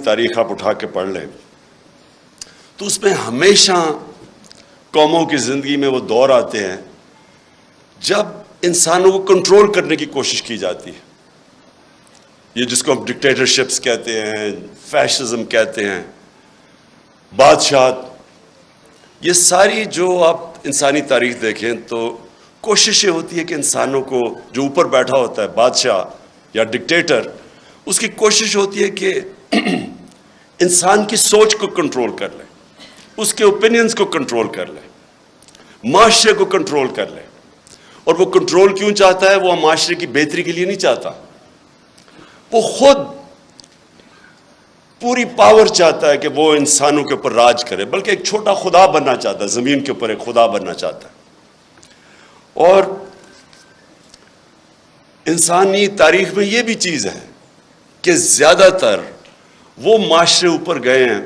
تاریخ آپ اٹھا کے پڑھ لیں تو اس میں ہمیشہ قوموں کی زندگی میں وہ دور آتے ہیں جب انسانوں کو کنٹرول کرنے کی کوشش کی جاتی ہے. یہ جس کو ہم ڈکٹیٹرشپس کہتے ہیں، فیشزم کہتے ہیں، بادشاہت، یہ ساری جو آپ انسانی تاریخ دیکھیں تو کوششیں ہوتی ہے کہ انسانوں کو، جو اوپر بیٹھا ہوتا ہے بادشاہ یا ڈکٹیٹر، اس کی کوشش ہوتی ہے کہ انسان کی سوچ کو کنٹرول کر لے، اس کے اوپینینز کو کنٹرول کر لے، معاشرے کو کنٹرول کر لے. اور وہ کنٹرول کیوں چاہتا ہے؟ وہ معاشرے کی بہتری کے لیے نہیں چاہتا، وہ خود پوری پاور چاہتا ہے کہ وہ انسانوں کے اوپر راج کرے، بلکہ ایک چھوٹا خدا بننا چاہتا ہے، زمین کے اوپر ایک خدا بننا چاہتا ہے. اور انسانی تاریخ میں یہ بھی چیز ہے کہ زیادہ تر وہ معاشرے اوپر گئے ہیں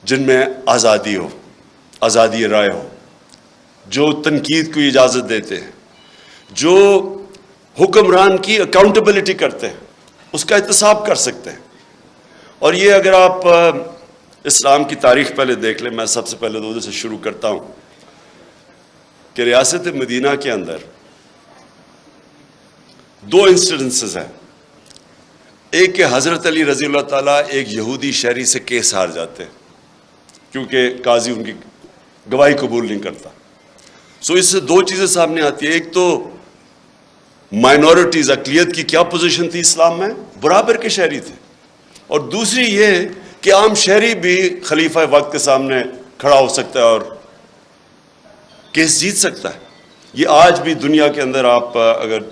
جن میں آزادی ہو، آزادی رائے ہو، جو تنقید کو اجازت دیتے ہیں، جو حکمران کی اکاؤنٹیبلٹی کرتے ہیں، اس کا احتساب کر سکتے ہیں. اور یہ اگر آپ اسلام کی تاریخ پہلے دیکھ لیں، میں سب سے پہلے تو سے شروع کرتا ہوں کہ ریاست مدینہ کے اندر دو انسیڈنسز ہیں. ایک کہ حضرت علی رضی اللہ تعالیٰ ایک یہودی شہری سے کیس ہار جاتے ہیں کیونکہ قاضی ان کی گواہی قبول نہیں کرتا. سو اس سے دو چیزیں سامنے آتی ہیں. ایک تو مائنورٹیز، اقلیت کی کیا پوزیشن تھی اسلام میں، برابر کے شہری تھے. اور دوسری یہ کہ عام شہری بھی خلیفہ وقت کے سامنے کھڑا ہو سکتا ہے اور کیس جیت سکتا ہے. یہ آج بھی دنیا کے اندر آپ اگر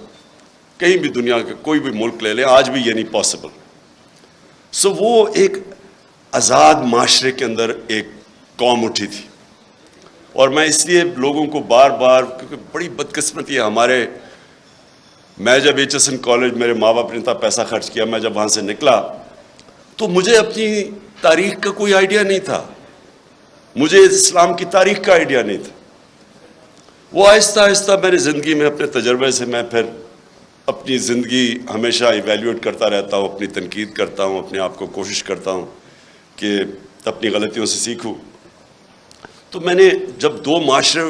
کہیں بھی دنیا کے کوئی بھی ملک لے لیں، آج بھی یہ نہیں پاسبل. سو وہ ایک آزاد معاشرے کے اندر ایک قوم اٹھی تھی. اور میں اس لیے لوگوں کو بار بار، کیونکہ بڑی بدقسمتی ہے ہمارے، میں جب ایچ ایس این کالج، میرے ماں باپ نے اتنا پیسہ خرچ کیا، میں جب وہاں سے نکلا تو مجھے اپنی تاریخ کا کوئی آئیڈیا نہیں تھا، مجھے اسلام کی تاریخ کا آئیڈیا نہیں تھا. وہ آہستہ آہستہ میری زندگی میں اپنے تجربے سے میں پھر اپنی زندگی ہمیشہ ایویلیویٹ کرتا رہتا ہوں، اپنی تنقید کرتا ہوں، اپنے آپ کو کوشش کرتا ہوں کہ اپنی غلطیوں سے سیکھوں. تو میں نے جب دو معاشرے،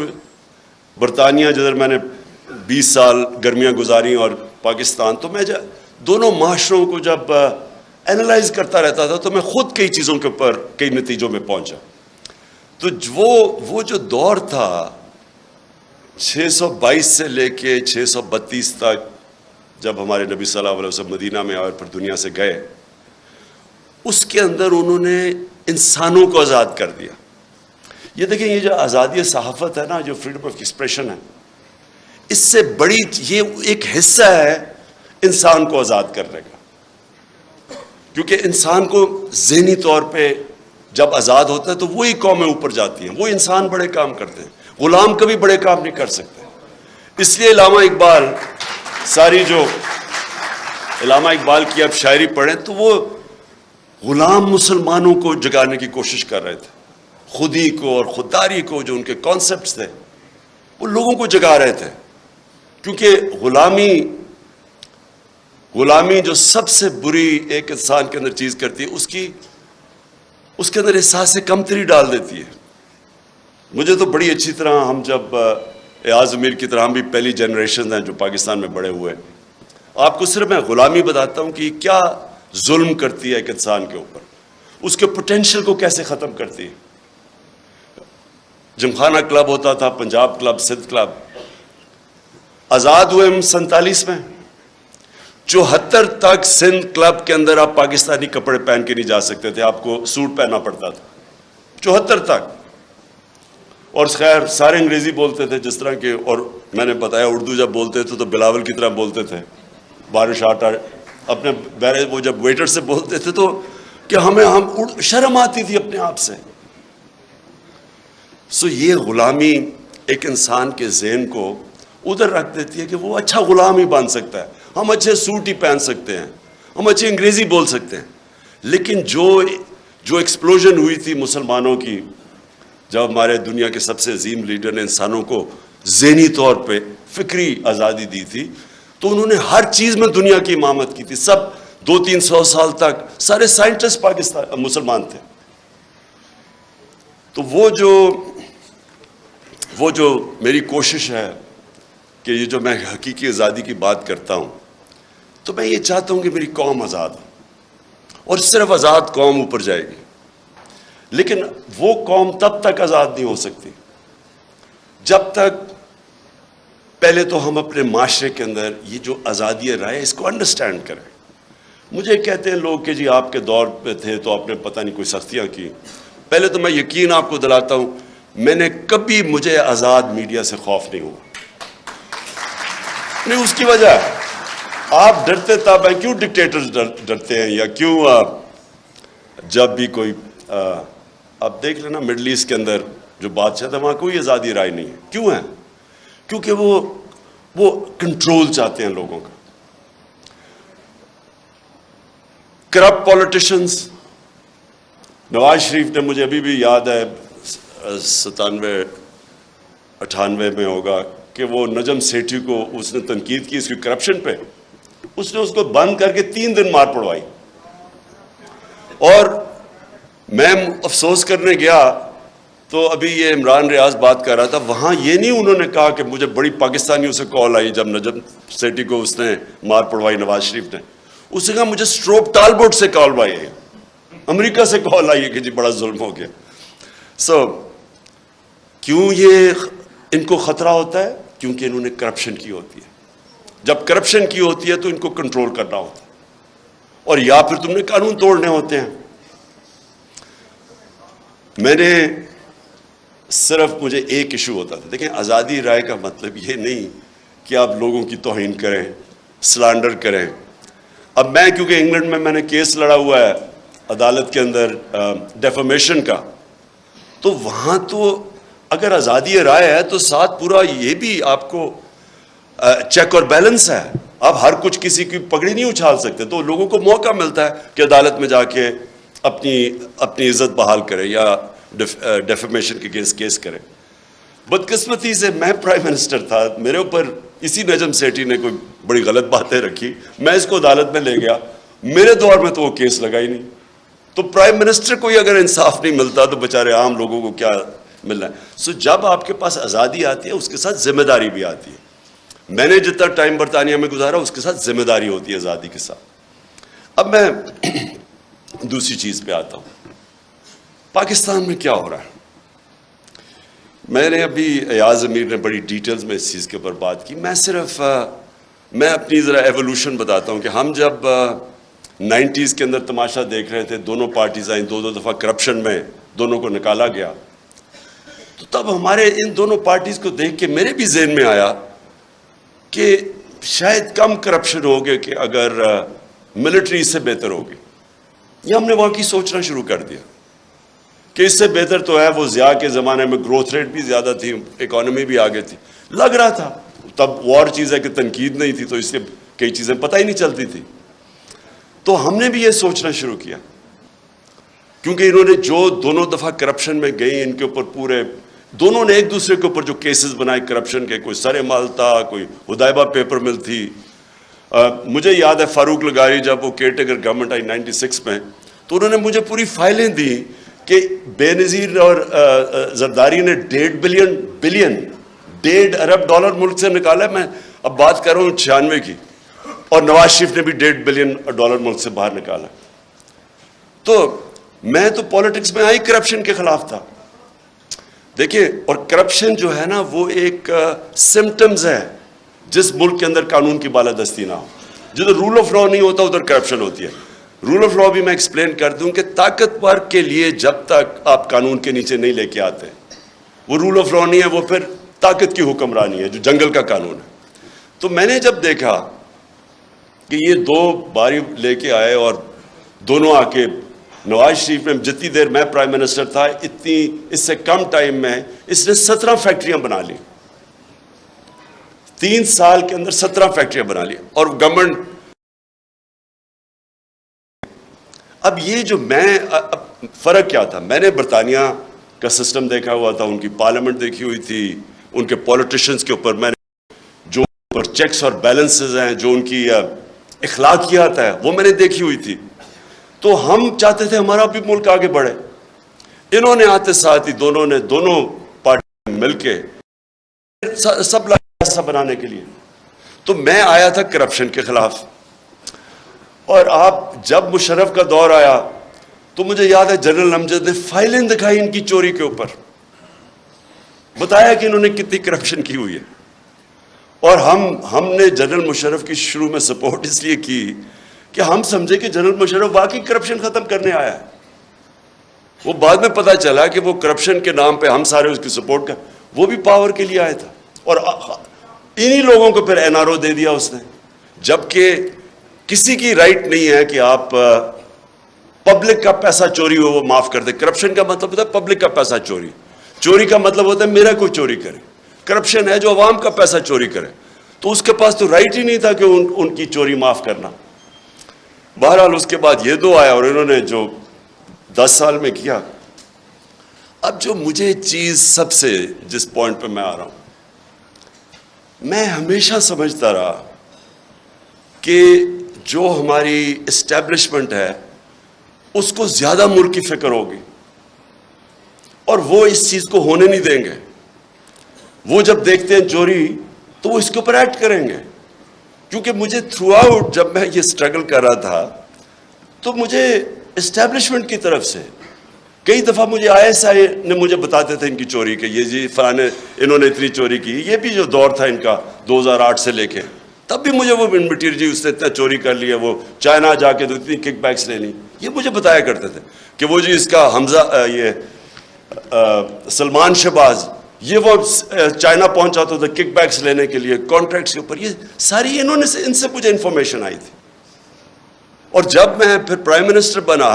برطانیہ جدھر میں نے 20 سال گرمیاں گزاری اور پاکستان، تو میں دونوں معاشروں کو جب اینالائز کرتا رہتا تھا تو میں خود کئی چیزوں کے اوپر کئی نتیجوں میں پہنچا. تو وہ جو دور تھا 622 سے لے کے 632 تک، جب ہمارے نبی صلی اللہ علیہ وسلم مدینہ میں آئے اور پھر دنیا سے گئے، اس کے اندر انہوں نے انسانوں کو آزاد کر دیا. یہ دیکھیں، یہ جو آزادی صحافت ہے نا، جو فریڈم آف ایکسپریشن ہے، اس سے بڑی یہ ایک حصہ ہے انسان کو آزاد کرنے کا. کیونکہ انسان کو ذہنی طور پہ جب آزاد ہوتا ہے تو وہی قومیں اوپر جاتی ہیں، وہ انسان بڑے کام کرتے ہیں، غلام کبھی بڑے کام نہیں کر سکتے. اس لیے علامہ اقبال، جو علامہ اقبال کی آپ شاعری پڑھیں تو وہ غلام مسلمانوں کو جگانے کی کوشش کر رہے تھے، خودی کو اور خودداری کو، جو ان کے کانسیپٹس تھے، وہ لوگوں کو جگا رہے تھے. کیونکہ غلامی جو سب سے بری ایک انسان کے اندر چیز کرتی ہے، اس کے اندر احساس کمتری ڈال دیتی ہے. مجھے تو بڑی اچھی طرح، ہم جب ایاز امیر کی طرح، ہم بھی پہلی جنریشن ہیں جو پاکستان میں بڑے ہوئے، آپ کو صرف میں غلامی بتاتا ہوں کہ کیا ظلم کرتی ہے ایک انسان کے اوپر، اس کے پوٹینشیل کو کیسے ختم کرتی ہے. جمخانہ کلب ہوتا تھا، پنجاب کلب، سندھ کلب. آزاد ہوئے ہم 47 میں، 74 تک سندھ کلب کے اندر آپ پاکستانی کپڑے پہن کے نہیں جا سکتے تھے، آپ کو سوٹ پہننا پڑتا تھا 74 تک. اور خیر سارے انگریزی بولتے تھے، جس طرح کے، اور میں نے بتایا اردو جب بولتے تھے تو بلاول کی طرح بولتے تھے، بارش آٹا اپنے وہ جب ویٹر سے بولتے تھے تو کہ ہم شرم آتی تھی اپنے آپ سے. سو یہ غلامی ایک انسان کے ذہن کو ادھر رکھ دیتی ہے کہ وہ اچھا غلام ہی بن سکتا ہے، ہم اچھے سوٹ ہی پہن سکتے ہیں، ہم اچھی انگریزی بول سکتے ہیں. لیکن جو ایکسپلوژن ہوئی تھی مسلمانوں کی، جب ہمارے دنیا کے سب سے عظیم لیڈر نے انسانوں کو ذہنی طور پہ فکری آزادی دی تھی، تو انہوں نے ہر چیز میں دنیا کی امامت کی تھی. سب 200-300 साल तक सारे साइंटिस्ट पाकिस्तान मुसलमान थे. तो वो जो मेरी कोशिश है कि ये जो मैं हकीकी आज़ादी की बात करता हूँ, तो मैं ये चाहता हूँ कि मेरी कौम आज़ाद हो, और सिर्फ आज़ाद कौम ऊपर जाएगी. लेकिन वो कौम तब तक आज़ाद नहीं हो सकती जब तक पहले तो हम अपने माशरे के अंदर ये जो आज़ादी राय इसको अंडरस्टैंड करें. मुझे कहते हैं लोग कि जी आपके दौर पे थे तो आपने पता नहीं कोई सख्तियाँ की. पहले तो मैं यकीन आपको दिलाता हूँ, मैंने कभी मुझे आज़ाद मीडिया से खौफ नहीं हुआ. नहीं, उसकी वजह आप डरते तब हैं, क्यों डिक्टेटर्स डरते हैं, या क्यों जब भी कोई आप देख लेना मिडल ईस्ट के अंदर जो बादशाह था वहाँ कोई आज़ादी राय नहीं है. क्यों है? क्योंकि वो कंट्रोल चाहते हैं लोगों का. करप्ट पॉलिटिशियंस, नवाज शरीफ ने, मुझे अभी भी याद है 97-98 में होगा कि वो नजम सेठी को उसने तनकीद की इसकी करप्शन पे, उसने उसको बंद करके 3 दिन मार पड़वाई. और मैं अफसोस करने गया तो अभी ये इमरान रियाज बात कर रहा था, वहाँ ये नहीं उन्होंने कहा कि मुझे बड़ी पाकिस्तानियों से कॉल आई जब नजम सेठी को उसने मार पड़वाई नवाज शरीफ ने. उसने कहा मुझे स्ट्रोप टालबोट से कॉल आई है, अमेरिका से कॉल आई है कि जी बड़ा जुल्म हो गया. क्यों ये इनको खतरा होता है? क्योंकि इन्होंने करप्शन की होती है. जब करप्शन की होती है तो इनको कंट्रोल करना होता है, और या फिर तुमने कानून तोड़ने होते हैं. मुझे एक इशू होता था. देखें, आज़ादी राय का मतलब ये नहीं कि आप लोगों की तौहीन करें, स्लैंडर करें. अब मैं, क्योंकि इंग्लैंड में मैंने केस लड़ा हुआ है अदालत के अंदर डेफेमेशन का, तो वहाँ तो अगर आज़ादी राय है तो साथ पूरा ये भी आपको चेक और बैलेंस है. आप हर कुछ किसी की पगड़ी नहीं उछाल सकते. तो लोगों को मौका मिलता है कि अदालत में जाके अपनी इज्जत बहाल करें या डेफेमेशन के केस करें. बदकिस्मती से मैं प्राइम मिनिस्टर था, मेरे ऊपर इसी नजम सेठी ने कोई बड़ी गलत बातें रखी, मैं इसको अदालत में ले गया. मेरे दौर में तो वो केस लगा ही नहीं. तो प्राइम मिनिस्टर को ही अगर इंसाफ नहीं मिलता तो बेचारे आम लोगों को क्या मिलना है. जब आपके पास आज़ादी आती है उसके साथ जिम्मेदारी भी आती है. मैंने जितना टाइम बरतानिया में गुजारा उसके साथ जिम्मेदारी होती है आज़ादी के साथ. अब मैं दूसरी चीज़ पे आता हूँ. पाकिस्तान में क्या हो रहा है? मैंने अभी अयाज अमीर ने बड़ी डिटेल्स में इस चीज़ के ऊपर बात की. मैं अपनी ज़रा एवोल्यूशन बताता हूँ कि हम जब 90s के अंदर तमाशा देख रहे थे, दोनों पार्टीज आई, 2 दफ़ा करप्शन में दोनों को निकाला गया, तो तब हमारे इन दोनों पार्टीज को देख के मेरे भी जहन में आया कि शायद कम करप्शन होगे कि अगर मिलिट्री इससे बेहतर होगी. ये हमने वहाँ की सोचना शुरू कर दिया कि इससे बेहतर तो है. वो ज़िया के ज़माने में ग्रोथ रेट भी ज़्यादा थी, इकॉनमी भी आगे थी, लग रहा था. तब वॉर चीज़ है कि तनकीद नहीं थी, तो इससे कई चीज़ें पता ही नहीं चलती थी. तो हमने भी ये सोचना शुरू किया, क्योंकि इन्होंने जो दोनों दफ़ा करप्शन में गई, इनके ऊपर पूरे दोनों ने एक दूसरे के ऊपर जो केसेस बनाए करप्शन के, कोई सरे माल था, कोई हुदैबा पेपर मिल थी. मुझे याद है फारूक लगारी जब वो केयरटेकर गवर्नमेंट आई 96 में, तो उन्होंने मुझे पूरी फाइलें दी कि बेनज़ीर और जरदारी ने $1.5 अरब मुल्क से निकाला. मैं अब बात कर रहा हूँ 96 की, और नवाज शरीफ ने भी $1.5 बिलियन मुल्क से बाहर निकाला. तो मैं तो पॉलिटिक्स में आई करप्शन के खिलाफ था. देखिए, और करप्शन जो है ना वो एक सिम्टम्स है जिस मुल्क के अंदर कानून की बालादस्ती ना हो. जिधर रूल ऑफ लॉ नहीं होता उधर करप्शन होती है. रूल ऑफ लॉ भी मैं एक्सप्लेन कर दूं कि ताकतवर के लिए जब तक आप कानून के नीचे नहीं लेके आते, वो रूल ऑफ लॉ नहीं है, वो फिर ताकत की हुक्मरानी है जो जंगल का कानून है. तो मैंने जब देखा कि ये 2 बारी लेके आए और दोनों आके, नवाज शरीफ ने जितनी देर मैं प्राइम मिनिस्टर था इससे कम टाइम में इसने 17 फैक्ट्रियां बना ली. 3 साल के अंदर 17 फैक्ट्रियां बना ली. और गवर्नमेंट, अब ये जो फर्क क्या था? मैंने बरतानिया का सिस्टम देखा हुआ था, उनकी पार्लियामेंट देखी हुई थी, उनके पॉलिटिशियंस के ऊपर मैंने जो चेक्स और बैलेंसेस हैं, जो उनकी اخلاقیات ہے وہ میں نے دیکھی ہوئی تھی. تو ہم چاہتے تھے ہمارا بھی ملک آگے بڑھے. انہوں نے آتے ساتھ ہی دونوں پارٹی مل کے سب ایسا بنانے کے لیے. تو میں آیا تھا کرپشن کے خلاف, اور آپ جب مشرف کا دور آیا تو مجھے یاد ہے جنرل امجد نے فائلیں دکھائی ان کی چوری کے اوپر, بتایا کہ انہوں نے کتنی کرپشن کی ہوئی ہے. اور ہم نے جنرل مشرف کی شروع میں سپورٹ اس لیے کی کہ ہم سمجھے کہ جنرل مشرف واقعی کرپشن ختم کرنے آیا ہے. وہ بعد میں پتہ چلا کہ وہ کرپشن کے نام پہ ہم سارے اس کی سپورٹ کر, وہ بھی پاور کے لیے آیا تھا. اور انہی لوگوں کو پھر این آر او دے دیا اس نے, جبکہ کسی کی رائٹ نہیں ہے کہ آپ پبلک کا پیسہ چوری ہو وہ معاف کر دے. کرپشن کا مطلب ہوتا ہے پبلک کا پیسہ چوری, چوری کا مطلب ہوتا ہے میرا کوئی چوری کرے. کرپشن ہے جو عوام کا پیسہ چوری کرے. تو اس کے پاس تو رائٹ ہی نہیں تھا کہ ان کی چوری معاف کرنا. بہرحال اس کے بعد یہ دو آیا اور انہوں نے جو 10 سال میں کیا. اب جو مجھے چیز سب سے جس پوائنٹ پہ میں آ رہا ہوں, میں ہمیشہ سمجھتا رہا کہ جو ہماری اسٹیبلشمنٹ ہے اس کو زیادہ ملک کی فکر ہوگی, اور وہ اس چیز کو ہونے نہیں دیں گے. وہ جب دیکھتے ہیں چوری تو وہ اس کے اوپر ایکٹ کریں گے. کیونکہ مجھے تھرو آؤٹ جب میں یہ اسٹرگل کر رہا تھا تو مجھے اسٹیبلشمنٹ کی طرف سے کئی دفعہ مجھے آئی ایس آئی نے مجھے بتاتے تھے ان کی چوری کے, یہ جی فلانے انہوں نے اتنی چوری کی. یہ بھی جو دور تھا ان کا 2008 سے لے کے, تب بھی مجھے وہ مٹیریل جی اس نے اتنا چوری کر لیا, وہ چائنا جا کے تو اتنی کک بیکس لے لی. یہ مجھے بتایا کرتے تھے کہ وہ جی اس کا حمزہ یہ سلمان شہباز یہ وہ چائنا پہنچا تھا کک بیکس لینے کے لیے کانٹریکٹس کے اوپر. یہ ساری انہوں نے ان سے مجھے انفارمیشن آئی تھی. اور جب میں پھر پرائم منسٹر بنا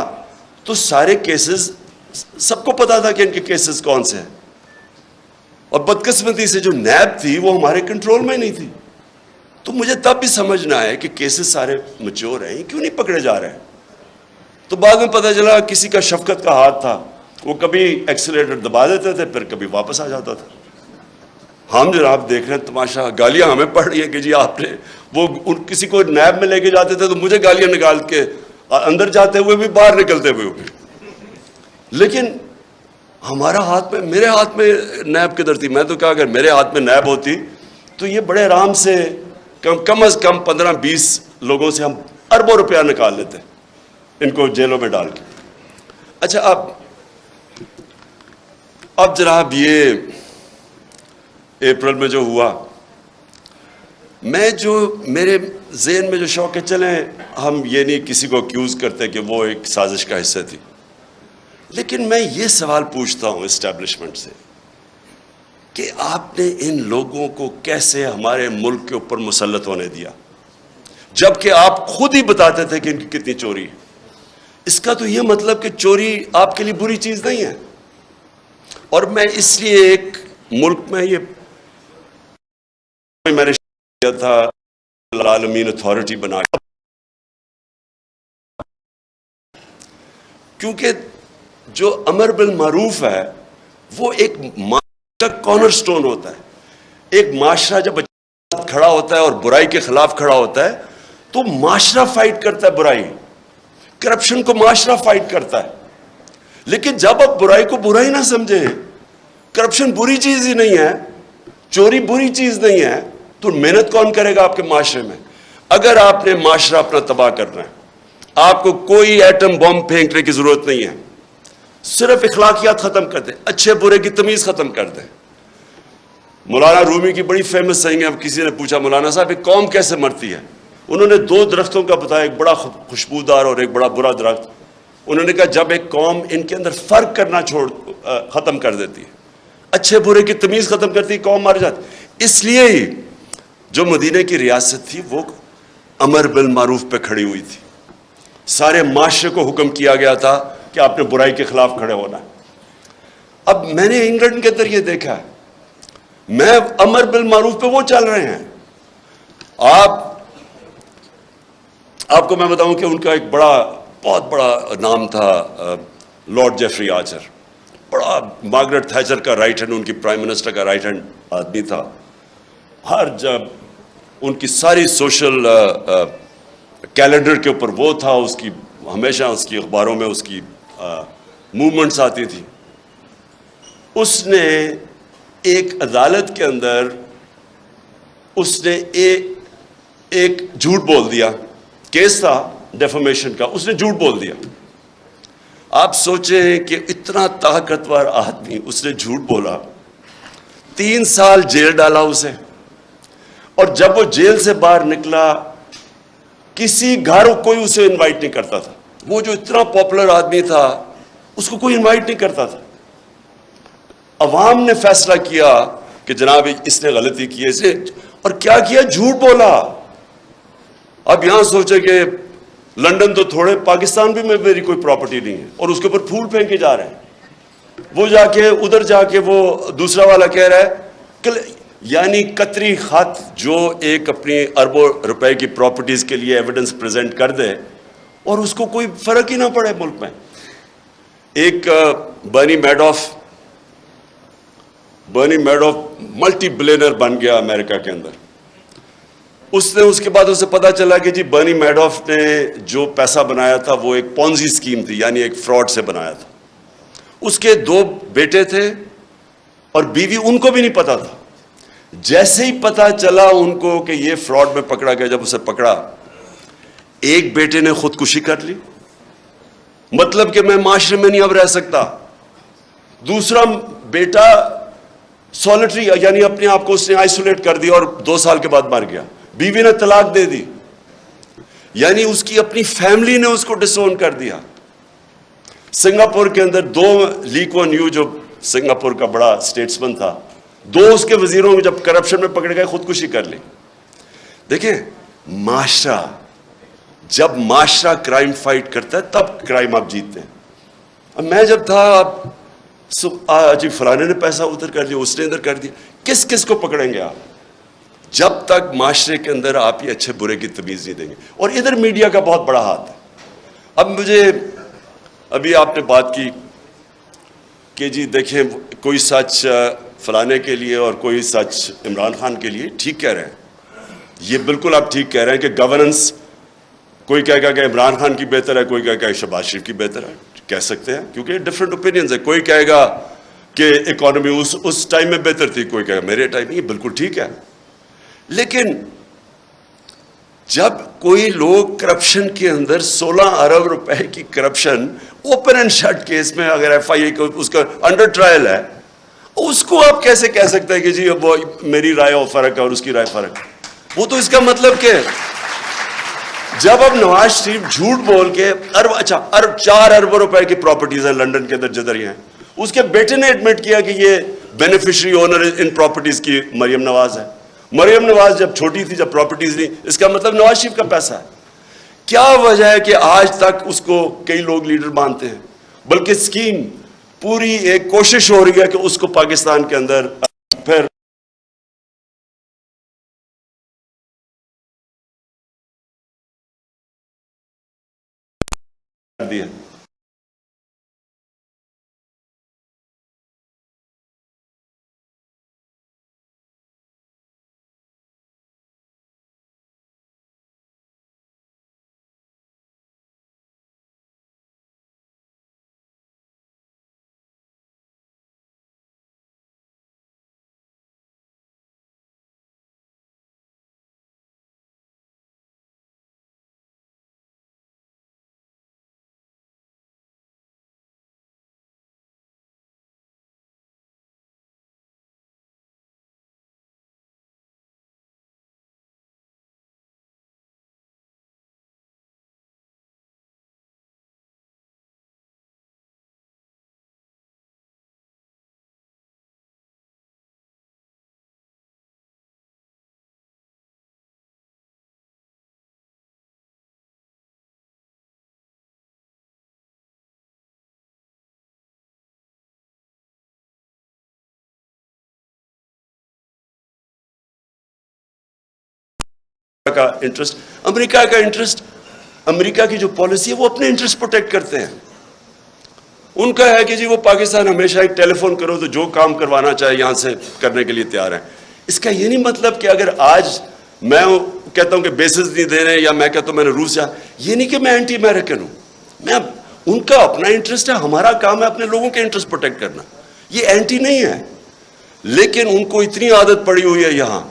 تو سارے کیسز سب کو پتا تھا کہ ان کے کیسز کون سے ہیں. اور بدقسمتی سے جو نیب تھی وہ ہمارے کنٹرول میں نہیں تھی. تو مجھے تب بھی سمجھنا ہے کہ کیسز سارے میچور ہیں, کیوں نہیں پکڑے جا رہے ہیں. تو بعد میں پتہ چلا کسی کا شفقت کا ہاتھ تھا, وہ کبھی ایکسیلیٹر دبا دیتے تھے پھر کبھی واپس آ جاتا تھا. ہم جناب دیکھ رہے ہیں تماشا, گالیاں ہمیں پڑ رہی ہیں کہ جی آپ نے وہ کسی کو نیب میں لے کے جاتے تھے تو مجھے گالیاں نکال کے اندر جاتے ہوئے بھی باہر نکلتے ہوئے بھی. لیکن ہمارا ہاتھ میں, میرے ہاتھ میں نیب کدھر تھی. میں تو کہا اگر میرے ہاتھ میں نیب ہوتی تو یہ بڑے آرام سے کم از کم 15-20 لوگوں سے ہم اربوں روپیہ نکال لیتے ان کو جیلوں میں ڈال کے. اچھا اب جناب یہ اپریل میں جو ہوا, میں جو میرے ذہن میں جو شوق ہے, چلیں ہم یہ نہیں کسی کو اکیوز کرتے کہ وہ ایک سازش کا حصہ تھی, لیکن میں یہ سوال پوچھتا ہوں اسٹیبلشمنٹ سے کہ آپ نے ان لوگوں کو کیسے ہمارے ملک کے اوپر مسلط ہونے دیا جبکہ آپ خود ہی بتاتے تھے کہ ان کی کتنی چوری ہے. اس کا تو یہ مطلب کہ چوری آپ کے لیے بری چیز نہیں ہے. اور میں اس لیے ایک ملک میں یہ میں نے کیا تھا العالمین اتھارٹی بنا, کیونکہ جو امر بالمعروف ہے وہ ایک معاشرے کا کارنر سٹون ہوتا ہے. ایک معاشرہ جب کھڑا ہوتا ہے اور برائی کے خلاف کھڑا ہوتا ہے تو معاشرہ فائٹ کرتا ہے برائی, کرپشن کو معاشرہ فائٹ کرتا ہے. لیکن جب آپ برائی کو برائی نہ سمجھیں, کرپشن بری چیز ہی نہیں ہے, چوری بری چیز نہیں ہے, تو محنت کون کرے گا آپ کے معاشرے میں؟ اگر آپ نے معاشرہ اپنا تباہ کرنا ہے, آپ کو کوئی ایٹم بم پھینکنے کی ضرورت نہیں ہے, صرف اخلاقیات ختم کر دیں, اچھے برے کی تمیز ختم کر دیں. مولانا رومی کی بڑی فیمس سینگ ہے, اب کسی نے پوچھا مولانا صاحب ایک قوم کیسے مرتی ہے؟ انہوں نے 2 درختوں کا بتایا, ایک بڑا خوشبودار اور ایک بڑا برا درخت. انہوں نے کہا جب ایک قوم ان کے اندر فرق کرنا ختم کر دیتی ہے, اچھے برے کی تمیز ختم کرتی ہے, قوم مر جاتی. اس لیے ہی جو مدینہ کی ریاست تھی وہ امر بالمعروف پہ کھڑی ہوئی تھی. سارے معاشرے کو حکم کیا گیا تھا کہ آپ نے برائی کے خلاف کھڑے ہونا ہے. اب میں نے انگلینڈ کے اندر یہ دیکھا ہے, میں امر بالمعروف پہ وہ چل رہے ہیں. آپ کو میں بتاؤں کہ ان کا ایک بہت بڑا نام تھا لارڈ جیفری آرچر, بڑا مارگریٹ تھیچر کا رائٹ ہینڈ, ان کی پرائم منسٹر کا رائٹ ہینڈ آدمی تھا. ہر جب ان کی ساری سوشل कैलेंडर के ऊपर वो था, उसकी हमेशा उसकी अखबारों में उसकी मूवमेंट्स आती थी। उसने एक अदालत के अंदर उसने एक झूठ बोल दिया, केस था डेफेमेशन का, उसने झूठ बोल दिया। आप सोचें कि इतना ताकतवर आदमी, उसने झूठ बोला, 3 साल जेल डाला उसे, और जब वो जेल से बाहर निकला किसी घर कोई उसे इनवाइट नहीं करता था। वो जो इतना पॉपुलर आदमी था उसको कोई इनवाइट नहीं करता था। अवाम ने फैसला किया कि जनाब इसने गलती की है, इसने, और क्या किया, झूठ बोला। अब यहां सोचे कि लंदन तो थोड़े, पाकिस्तान भी में मेरी कोई प्रॉपर्टी नहीं है, और उसके ऊपर फूल फेंके जा रहे हैं। वो जाके उधर जाके वो दूसरा वाला कह रहा है कि यानी कतरी खत जो एक अपनी अरबों रुपए की प्रॉपर्टीज के लिए एविडेंस प्रेजेंट कर दे और उसको कोई फर्क ही ना पड़े मुल्क में। एक बर्नी मैडॉफ मल्टी बिलियनर बन गया अमेरिका के अंदर। उसके बाद उसे पता चला कि जी बर्नी मैडॉफ ने जो पैसा बनाया था वो एक पॉन्जी स्कीम थी, यानी एक फ्रॉड से बनाया था। उसके 2 बेटे थे और बीवी, उनको भी नहीं पता था। जैसे ही पता चला उनको कि ये फ्रॉड में पकड़ा गया, जब उसे पकड़ा, एक बेटे ने खुदकुशी कर ली, मतलब कि मैं माशरे में नहीं अब रह सकता। दूसरा बेटा सॉलिटरी, यानी अपने आप को उसने आइसोलेट कर दिया और 2 साल के बाद मर गया। बीवी ने तलाक दे दी, यानी उसकी अपनी फैमिली ने उसको डिसोन कर दिया। सिंगापुर के अंदर 2 ली कुआन यू, जो सिंगापुर का बड़ा स्टेट्समैन था, 2 उसके वजीरों में जब करप्शन में पकड़ गए खुदकुशी कर ली। देखें, माशरा, जब माशरा क्राइम फाइट करता है तब क्राइम आप जीतते हैं। अब मैं जब था, आप जी फलाने ने पैसा उधर कर लिया, उसने इधर कर दिया, किस किस को पकड़ेंगे आप, जब तक माशरे के अंदर आप ये अच्छे बुरे की तमीज नहीं देंगे। और इधर मीडिया का बहुत बड़ा हाथ है। अब मुझे, अभी आपने बात की कि जी देखें कोई सच फलाने के लिए और कोई सच इमरान खान के लिए, ठीक कह रहे हैं, ये बिल्कुल आप ठीक कह रहे हैं कि गवर्नेंस, कोई कहेगा कि इमरान खान की बेहतर है, कोई कहेगा शहबाज शरीफ की बेहतर है, कह सकते हैं, क्योंकि डिफरेंट ओपिनियंस है। कोई कहेगा कि इकोनॉमी उस टाइम में बेहतर थी, कोई कहेगा मेरे टाइम में, ये बिल्कुल ठीक है। लेकिन जब कोई लोग करप्शन के अंदर 16 अरब रुपए की corruption open and shut case में, अगर एफआईए को उसका अंडर ट्रायल है, उसको आप कैसे कह सकते हैं कि जी वो मेरी राय और फर्क है और उसकी राय फर्क है? वो तो इसका मतलब कि जब अब नवाज शरीफ झूठ बोल के 4 अरब रुपए की प्रॉपर्टीज है लंदन के अंदर जिधर हैं, उसके बेटे ने एडमिट किया कि ये बेनिफिशियरी ओनर इन प्रॉपर्टीज की मरियम नवाज है। मरियम नवाज जब छोटी थी, जब प्रॉपर्टीज नहीं, इसका मतलब नवाज शरीफ का पैसा है। क्या वजह है कि आज तक उसको कई लोग लीडर मानते हैं, बल्कि स्कीम पूरी एक कोशिश हो रही है कि उसको पाकिस्तान के अंदर फिर दिया। का इंटरेस्ट, अमेरिका का इंटरेस्ट, अमेरिका की जो पॉलिसी है वो अपने इंटरेस्ट प्रोटेक्ट करते हैं। उनका है कि जी वो पाकिस्तान हमेशा एक टेलीफोन करो तो जो काम करवाना चाहे यहां से करने के लिए तैयार है। इसका ये नहीं मतलब कि अगर आज میں کہتا ہوں کہ بیسز نہیں دے رہے، یا میں کہتا ہوں میں نے روس یہ نہیں کہ میں اینٹی امریکن ہوں، میں ان کا اپنا انٹرسٹ ہے، ہمارا کام ہے اپنے لوگوں کے انٹرسٹ پروٹیکٹ کرنا، یہ اینٹی نہیں ہے، لیکن ان کو اتنی عادت پڑی ہوئی ہے یہاں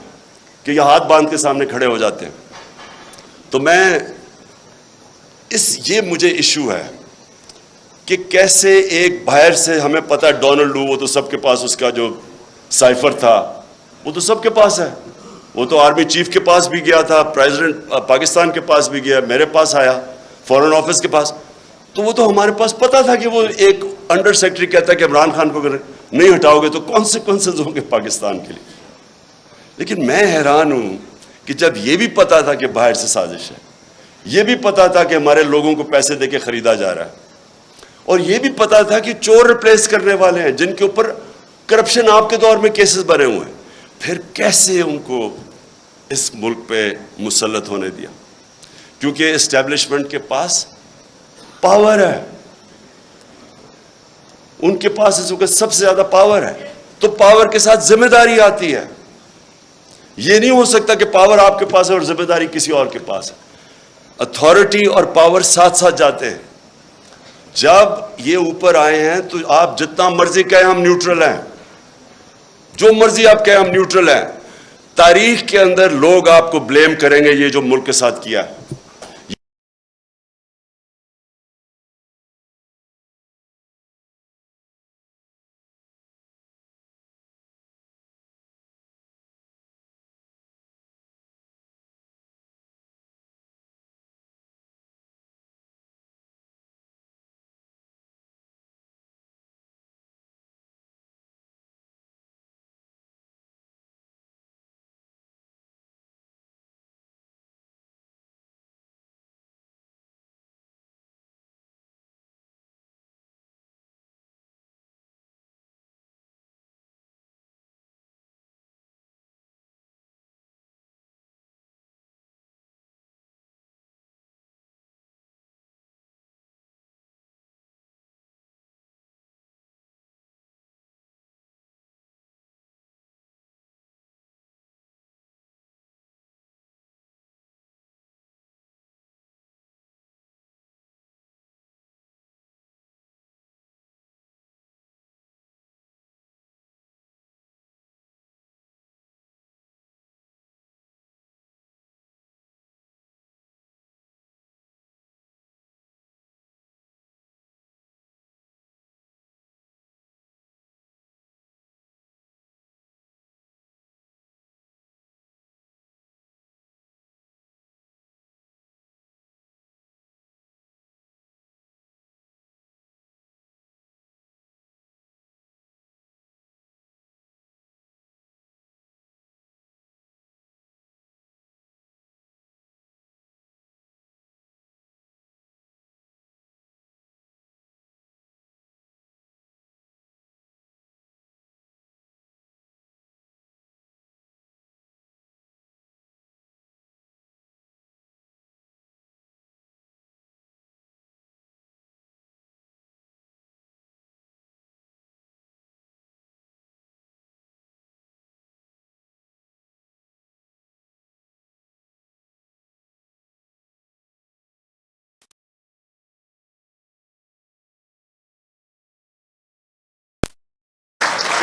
کہ یہ ہاتھ باندھ کے سامنے کھڑے ہو جاتے ہیں. تو میں یہ مجھے ایشو ہے کہ کیسے ایک باہر سے، ہمیں پتہ ہے ڈونلڈ لو، وہ تو سب کے پاس اس کا جو سائفر تھا وہ تو سب کے پاس ہے، وہ تو آرمی چیف کے پاس بھی گیا تھا، پریزیڈنٹ پاکستان کے پاس بھی گیا، میرے پاس آیا، فورن آفس کے پاس، تو وہ تو ہمارے پاس پتہ تھا کہ وہ ایک انڈر سیکرٹری کہتا ہے کہ عمران خان کو اگر نہیں ہٹاؤ گے تو کانسیکوینسز ہوں گے پاکستان کے لیے. لیکن میں حیران ہوں کہ جب یہ بھی پتہ تھا کہ باہر سے سازش ہے، یہ بھی پتہ تھا کہ ہمارے لوگوں کو پیسے دے کے خریدا جا رہا ہے، اور یہ بھی پتہ تھا کہ چور ریپلیس کرنے والے ہیں جن کے اوپر کرپشن آپ کے دور میں کیسز بنے ہوئے ہیں، پھر کیسے ان کو اس ملک پہ مسلط ہونے دیا؟ کیونکہ اسٹیبلشمنٹ کے پاس پاور ہے، ان کے پاس اس وقت سب سے زیادہ پاور ہے، تو پاور کے ساتھ ذمہ داری آتی ہے. یہ نہیں ہو سکتا کہ پاور آپ کے پاس ہے اور ذمہ داری کسی اور کے پاس ہے. اتھارٹی اور پاور ساتھ ساتھ جاتے ہیں. جب یہ اوپر آئے ہیں تو آپ جتنا مرضی کہیں ہم نیوٹرل ہیں، جو مرضی آپ کہیں ہم نیوٹرل ہیں، تاریخ کے اندر لوگ آپ کو بلیم کریں گے یہ جو ملک کے ساتھ کیا ہے.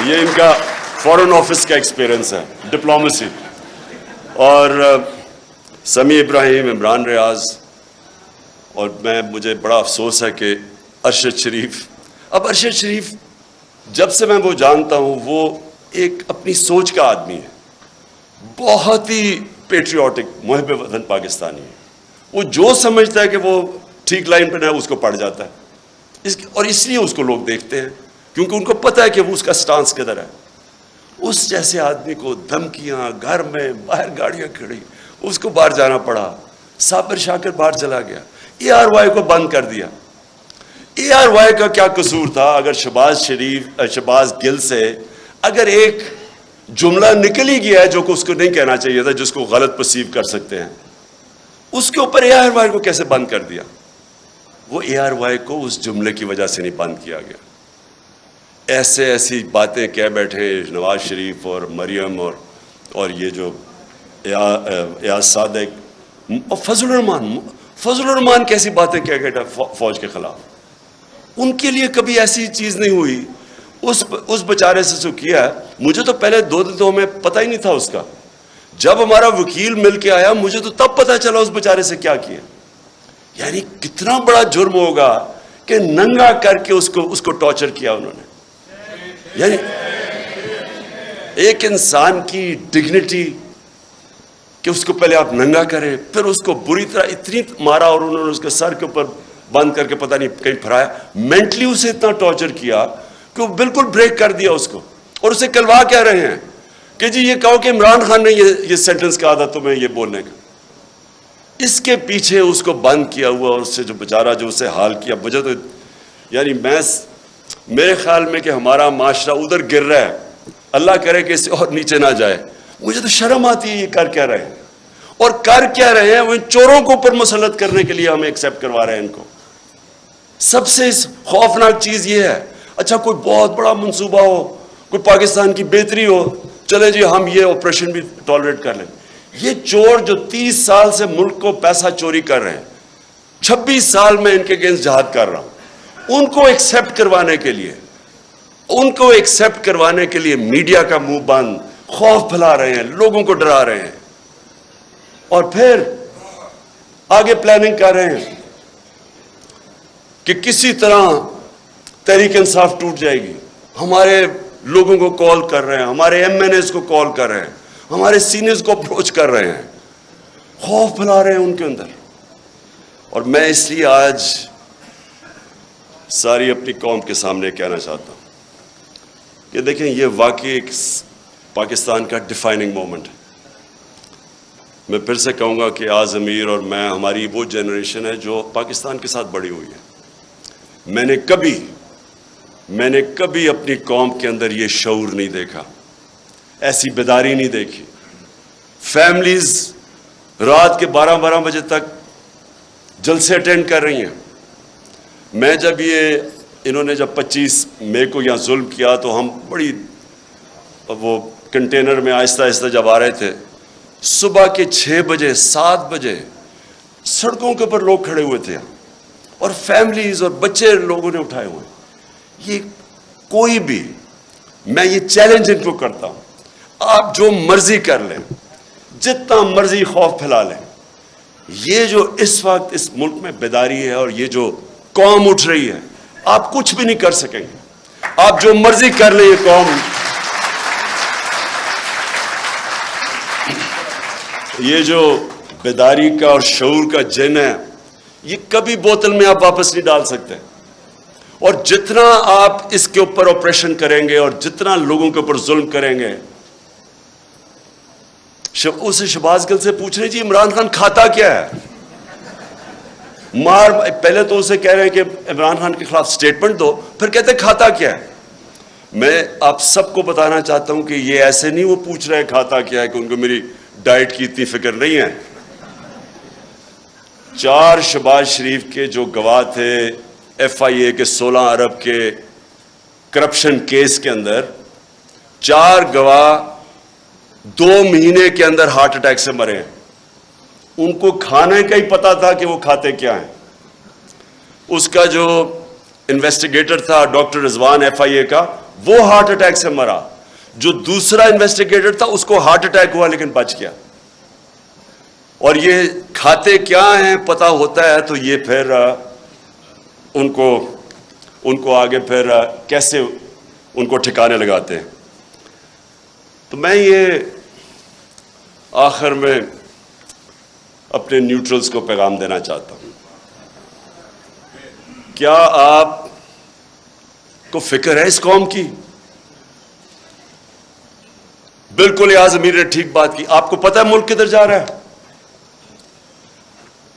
یہ ان کا فورن آفس کا ایکسپیرئنس ہے، ڈپلومیسی. اور سمیع ابراہیم، عمران ریاض، اور مجھے بڑا افسوس ہے کہ ارشد شریف. اب ارشد شریف جب سے میں وہ جانتا ہوں وہ ایک اپنی سوچ کا آدمی ہے، بہت ہی پیٹریوٹک، محب وطن پاکستانی ہے. وہ جو سمجھتا ہے کہ وہ ٹھیک لائن پہ ہے اس کو پڑ جاتا ہے، اور اس لیے اس کو لوگ دیکھتے ہیں کیونکہ ان کو پتہ ہے کہ وہ اس کا سٹانس کدھر ہے. اس جیسے آدمی کو دھمکیاں، گھر میں باہر گاڑیاں کھڑی، اس کو باہر جانا پڑا. صابر شاکر باہر چلا گیا، اے آر وائی کو بند کر دیا. اے آر وائی کا کیا قصور تھا؟ اگر شہباز گل سے اگر ایک جملہ نکل ہی گیا ہے جو کہ اس کو نہیں کہنا چاہیے تھا، جس کو غلط پرسیو کر سکتے ہیں، اس کے اوپر اے آر وائی کو کیسے بند کر دیا؟ وہ اے آر وائی کو اس جملے کی وجہ سے نہیں بند کیا گیا. ایسی باتیں کہہ بیٹھے نواز شریف اور مریم اور یہ جو या सादिक और फजल रहमान कैसी बातें कह गए फौज के खिलाफ, उनके लिए कभी ऐसी चीज नहीं हुई। उस बेचारे से जो किया है, मुझे तो पहले 2 दिन तो हमें पता ही नहीं था उसका, जब हमारा वकील मिल के आया मुझे तो तब पता चला उस बेचारे से क्या किया। यानी कितना बड़ा जुर्म होगा कि नंगा करके उसको टॉर्चर किया उन्होंने। यानी एक इंसान की डिग्निटी कि उसको पहले आप नंगा करें, फिर उसको बुरी तरह इतनी मारा और उन्होंने उसके सर के ऊपर बंद करके पता नहीं कहीं फराया, मेंटली उसे इतना टॉर्चर किया कि वो बिल्कुल ब्रेक कर दिया उसको। और उसे कलवा कह रहे हैं कि जी ये कहो कि इमरान खान ने ये सेंटेंस कहा था तुम्हें ये बोलने का। इसके पीछे उसको बंद किया हुआ और उससे जो बेचारा जो उसे हाल किया, मुझे तो यानी मेरे ख्याल में कि हमारा माशरा उधर गिर रहा है, अल्लाह करे कि इससे और नीचे ना जाए। मुझे तो शर्म आती है ये कर क्या रहे हैं, और कर क्या रहे हैं, वो इन चोरों को ऊपर मुसल्लत करने के लिए हमें एक्सेप्ट करवा रहे हैं इनको। सबसे खौफनाक चीज ये है, अच्छा कोई बहुत बड़ा मंसूबा हो, कोई पाकिस्तान की बेहतरी हो, चले जी हम ये ऑपरेशन भी टॉलरेट कर लें। ये चोर जो 30 साल से मुल्क को पैसा चोरी कर रहे हैं, 26 साल में इनके अगेंस्ट जहाद कर रहा हूं, उनको एक्सेप्ट करवाने के लिए मीडिया का मुंह बंद, खौफ फैला रहे हैं, लोगों को डरा रहे हैं, और फिर आगे प्लानिंग कर रहे हैं कि किसी तरह तहरीक इंसाफ टूट जाएगी। हमारे लोगों को कॉल कर रहे हैं, हमारे MNAs को कॉल कर रहे हैं, हमारे सीनियर्स को अप्रोच कर रहे हैं, खौफ फैला रहे हैं उनके अंदर। और मैं इसलिए आज सारी अपनी कौम के सामने कहना चाहता हूं कि देखें ये वाकई एक पाकिस्तान का डिफाइनिंग मोमेंट है। मैं फिर से कहूंगा कि आज अमीर और मैं, हमारी वो जनरेशन है जो पाकिस्तान के साथ बड़ी हुई है। मैंने कभी अपनी कौम के अंदर ये शऊर नहीं देखा, ऐसी बेदारी नहीं देखी। फैमिलीज रात के 12-12 बजे तक जलसे अटेंड कर रही हैं। मैं जब इन्होंने जब 25 मई को यहाँ जुल्म किया तो हम बड़ी वो कंटेनर में आहिस्ता आहिस्ता जब आ रहे थे, सुबह के 6 बजे 7 बजे सड़कों के ऊपर लोग खड़े हुए थे और फैमिलीज और बच्चे लोगों ने उठाए हुए। ये कोई भी, मैं ये चैलेंज इनको करता हूं, आप जो मर्जी कर लें, जितना मर्जी खौफ फैला लें, ये जो इस वक्त इस मुल्क में बेदारी है और ये जो कौम उठ रही है, आप कुछ भी नहीं कर सकेंगे। आप जो मर्जी कर लें, ये कौम, ये जो बेदारी का और शऊर का जिन है, ये कभी बोतल में आप वापस नहीं डाल सकते। और जितना आप इसके ऊपर ऑपरेशन करेंगे और जितना लोगों के ऊपर जुल्म करेंगे, उसे शहबाज गिल से पूछ रहे जी इमरान खान खाता क्या है, पहले तो उसे कह रहे हैं कि इमरान खान के खिलाफ स्टेटमेंट दो, फिर कहते खाता क्या है। मैं आप सबको बताना चाहता हूं कि ये ऐसे नहीं वो पूछ रहे खाता क्या है कि उनको मेरी डाइट की इतनी फिक्र नहीं है। 4 शहबाज शरीफ के जो गवाह थे FIA के 16 अरब के करप्शन केस के अंदर, 4 गवाह 2 महीने के अंदर हार्ट अटैक से मरे हैं। उनको खाने का ही पता था कि वो खाते क्या हैं। उसका जो इन्वेस्टिगेटर था डॉक्टर रिजवान FIA का, वो हार्ट अटैक से मरा। जो दूसरा इन्वेस्टिगेटर था उसको हार्ट अटैक हुआ लेकिन बच गया। और ये खाते क्या हैं पता होता है तो ये फिर उनको आगे फिर कैसे उनको ठिकाने लगाते हैं। तो मैं ये आखिर में अपने न्यूट्रल्स को पैगाम देना चाहता हूं, क्या आप को फिक्र है इस कौम की? बिल्कुल याज अमीर ने ठीक बात की। आपको पता है मुल्क किधर जा रहा है?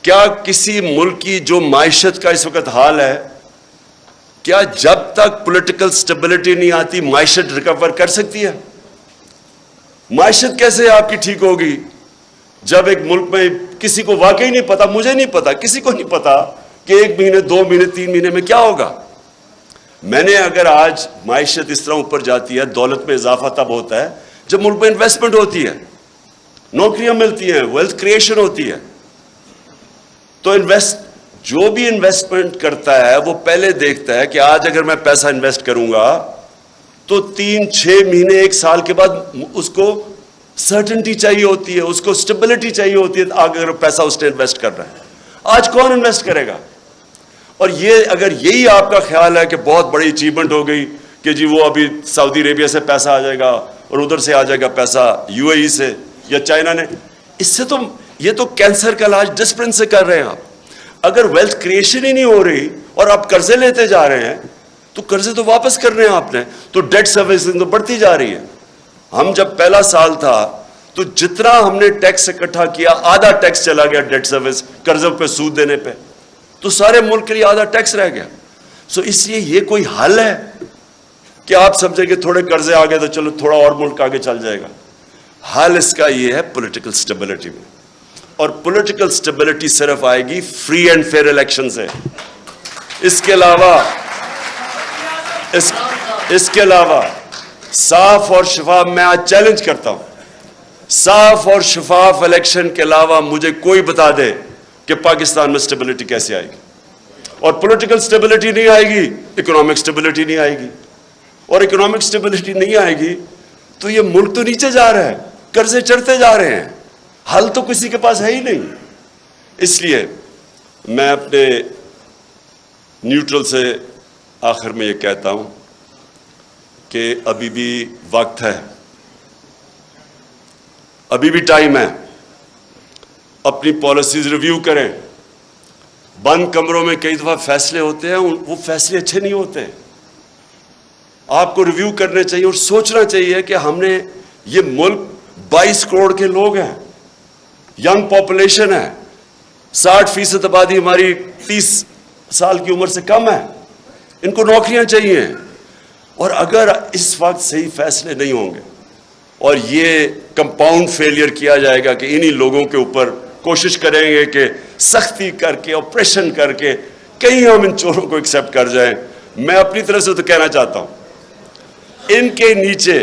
क्या किसी मुल्क की जो माइशत का इस वक्त हाल है, क्या जब तक पॉलिटिकल स्टेबिलिटी नहीं आती माइशत रिकवर कर सकती है? माइशत कैसे आपकी ठीक होगी जब एक मुल्क में किसी को वाकई नहीं पता, मुझे नहीं पता, किसी को नहीं पता कि 1 महीने 2 महीने 3 महीने में क्या होगा। मैंने अगर आज माइशत इस तरह ऊपर जाती है, दौलत में इजाफा तब होता है जब मुल्क में इन्वेस्टमेंट होती है। नौकरियां मिलती हैं, वेल्थ क्रिएशन होती है। तो जो भी इन्वेस्टमेंट करता है वो पहले देखता है कि आज अगर मैं पैसा इन्वेस्ट करूंगा तो 3-6 महीने 1 साल के बाद उसको सर्टेनिटी चाहिए होती है, उसको स्टेबिलिटी चाहिए होती है अगर पैसा उसने इन्वेस्ट कर रहा है। आज कौन इन्वेस्ट करेगा? और ये अगर यही आपका ख्याल है कि बहुत बड़ी अचीवमेंट हो गई कि जी वो अभी सऊदी अरेबिया से पैसा आ जाएगा और उधर से आ जाएगा पैसा यूएई से या चाइना ने, इससे तो ये तो कैंसर का इलाज डिस्प्रिन से कर रहे हैं आप। अगर वेल्थ क्रिएशन ही नहीं हो रही और आप कर्जे लेते जा रहे हैं तो कर्जे तो वापस करने हैं आपने, तो डेट सर्विसिंग तो बढ़ती जा रही है। हम जब पहला साल था तो जितना हमने टैक्स इकट्ठा किया आधा टैक्स चला गया डेट सर्विस, कर्जों पे सूद देने पे, तो सारे मुल्क के लिए आधा टैक्स रह गया। सो इसलिए ये कोई हल है कि आप समझे कि थोड़े कर्जे आ गए तो चलो थोड़ा और मुल्क आगे चल जाएगा? हल इसका ये है पॉलिटिकल स्टेबिलिटी में, और पॉलिटिकल स्टेबिलिटी सिर्फ आएगी फ्री एंड फेयर इलेक्शन से। इसके अलावा साफ और शफाफ, मैं आज चैलेंज करता हूं, साफ और शफाफ इलेक्शन के अलावा मुझे कोई बता दे कि पाकिस्तान में स्टेबिलिटी कैसे आएगी। और पॉलिटिकल स्टेबिलिटी नहीं आएगी, इकोनॉमिक स्टेबिलिटी नहीं आएगी, और इकोनॉमिक स्टेबिलिटी नहीं आएगी तो ये मुल्क तो नीचे जा रहा है, कर्जे चढ़ते जा रहे हैं, हल तो किसी के पास है ही नहीं। इसलिए मैं अपने न्यूट्रल से आखिर में ये कहता हूं कि अभी भी वक्त है, अभी भी टाइम है, अपनी पॉलिसीज रिव्यू करें। बंद कमरों में कई दफा फैसले होते हैं, वो फैसले अच्छे नहीं होते। आपको रिव्यू करने चाहिए और सोचना चाहिए कि हमने, ये मुल्क 22 करोड़ के लोग हैं, यंग पॉपुलेशन है, 60% आबादी हमारी 30 साल की उम्र से कम है, इनको नौकरियां चाहिए। और अगर इस वक्त सही फैसले नहीं होंगे और ये कंपाउंड फेलियर किया जाएगा कि इन्हीं लोगों के ऊपर कोशिश करेंगे कि सख्ती करके, ऑपरेशन करके कहीं हम इन चोरों को एक्सेप्ट कर जाएं, मैं अपनी तरफ से तो कहना चाहता हूं इनके नीचे